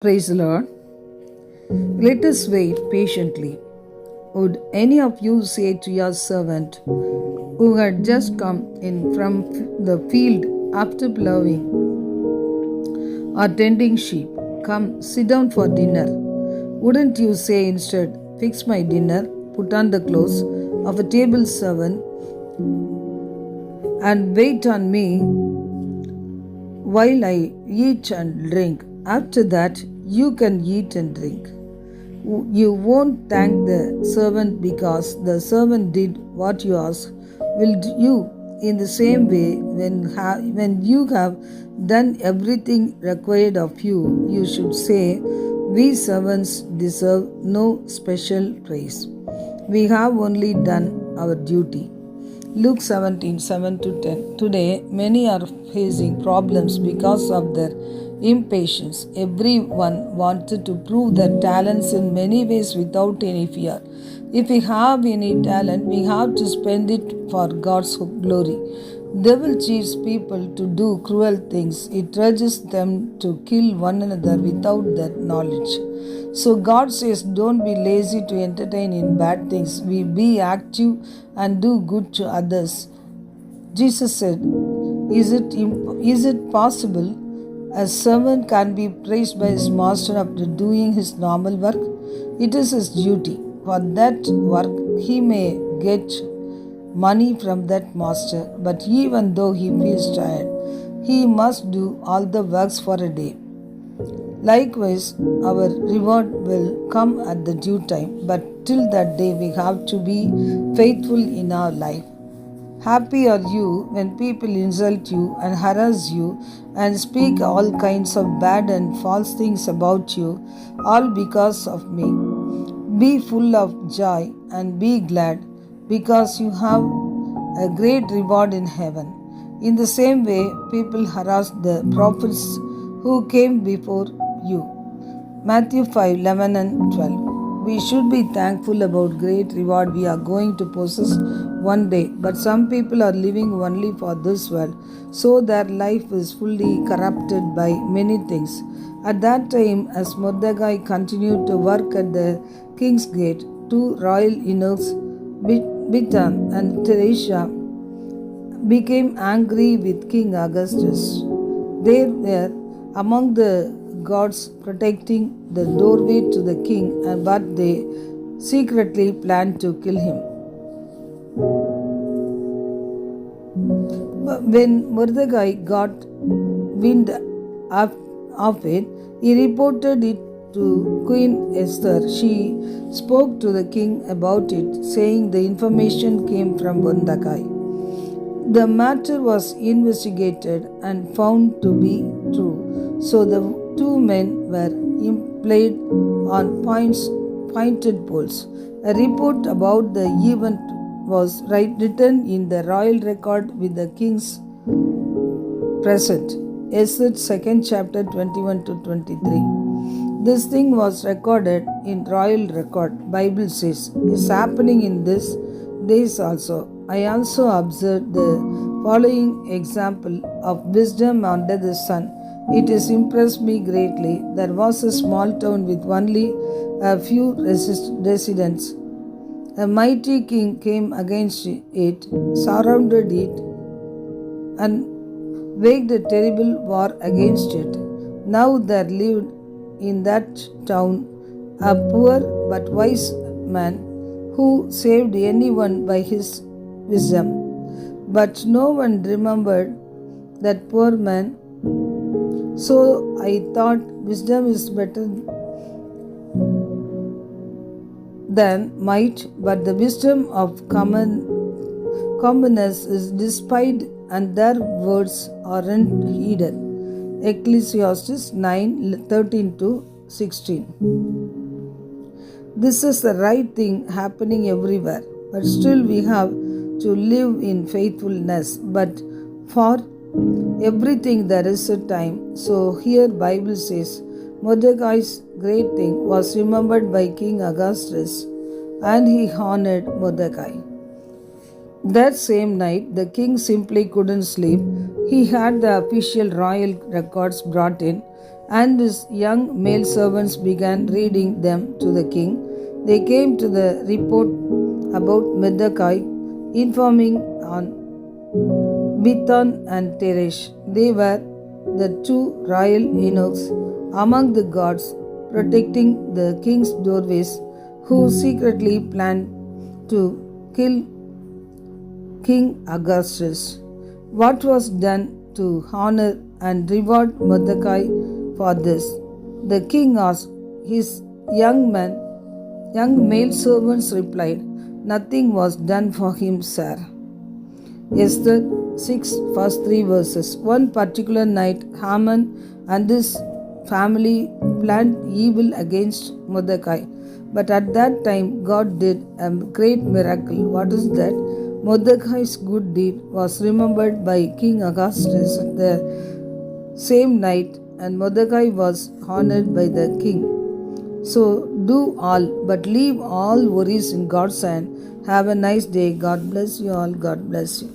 Praise the Lord. Let us wait patiently. Would any of you say to your servant who had just come in from the field after plowing or tending sheep, come sit down for dinner? Wouldn't you say instead, fix my dinner, put on the clothes of a table servant, and wait on me while I eat and drink? After that, you can eat and drink. You won't thank the servant because the servant did what you asked. Will you, in the same way, when you have done everything required of you, you should say, we servants deserve no special praise. We have only done our duty. Luke 17 7 to 10. Today, many are facing problems because of their impatience. Everyone wanted to prove their talents in many ways without any fear. If we have any talent, we have to spend it for God's glory. Devil cheats people to do cruel things. It urges them to kill one another without their knowledge. So God says, don't be lazy to entertain in bad things. We be active and do good to others. Jesus said, is it possible a servant can be praised by his master after doing his normal work? It is his duty. For that work, he may get money from that master, but even though he feels tired, he must do all the works for a day. Likewise, our reward will come at the due time, but till that day we have to be faithful in our life. Happy are you when people insult you and harass you and speak all kinds of bad and false things about you, all because of me. Be full of joy and be glad, because you have a great reward in heaven. In the same way, people harassed the prophets who came before you. Matthew 5 11 and 12. We should be thankful about great reward we are going to possess one day, but some people are living only for this world, so their life is fully corrupted by many things. At that time, as Mordecai continued to work at the king's gate, two royal eunuchs, Bitan and Teresia, became angry with King Augustus. They were among the guards protecting the doorway to the king, but they secretly planned to kill him. When Mordecai got wind of it, he reported it to Queen Esther. She spoke to the king about it, saying the information came from Mordecai. The matter was investigated and found to be true. So the two men were impaled on pointed poles. A report about the event was written in the royal record with the king's present. Esther 2nd chapter 21 to 23. This thing was recorded in royal record. Bible says is happening in this days also. I also observed the following example of wisdom under the sun. It has impressed me greatly. There was a small town with only a few residents. A mighty king came against it, surrounded it, and waged a terrible war against it. Now there lived in that town a poor but wise man who saved anyone by his wisdom. But no one remembered that poor man. So I thought wisdom is better than might, but the wisdom of commoners is despised and their words aren't heeded. Ecclesiastes 9:13 to 16. This is the right thing happening everywhere, but still we have to live in faithfulness. But for everything there is a time. So here Bible says Mordecai's great thing was remembered by King Augustus, and he honored Mordecai. That same night, the king simply couldn't sleep. He had the official royal records brought in. and his young male servants began reading them to the king. They came to the report about Mordecai, informing on Bithan and Teresh. They were the two royal eunuchs among the gods protecting the king's doorways, who secretly planned to kill King Augustus. What was done to honor and reward Mordecai for this? The king asked. His young male servants replied, "Nothing was done for him, sir." Esther 6, first 3 verses. One particular night, Haman and his family planned evil against Mordecai. But at that time, God did a great miracle. What is that? Mordecai's good deed was remembered by King Augustus the same night, and Mordecai was honored by the king. So do all, but leave all worries in God's hand. Have a nice day. God bless you all. God bless you.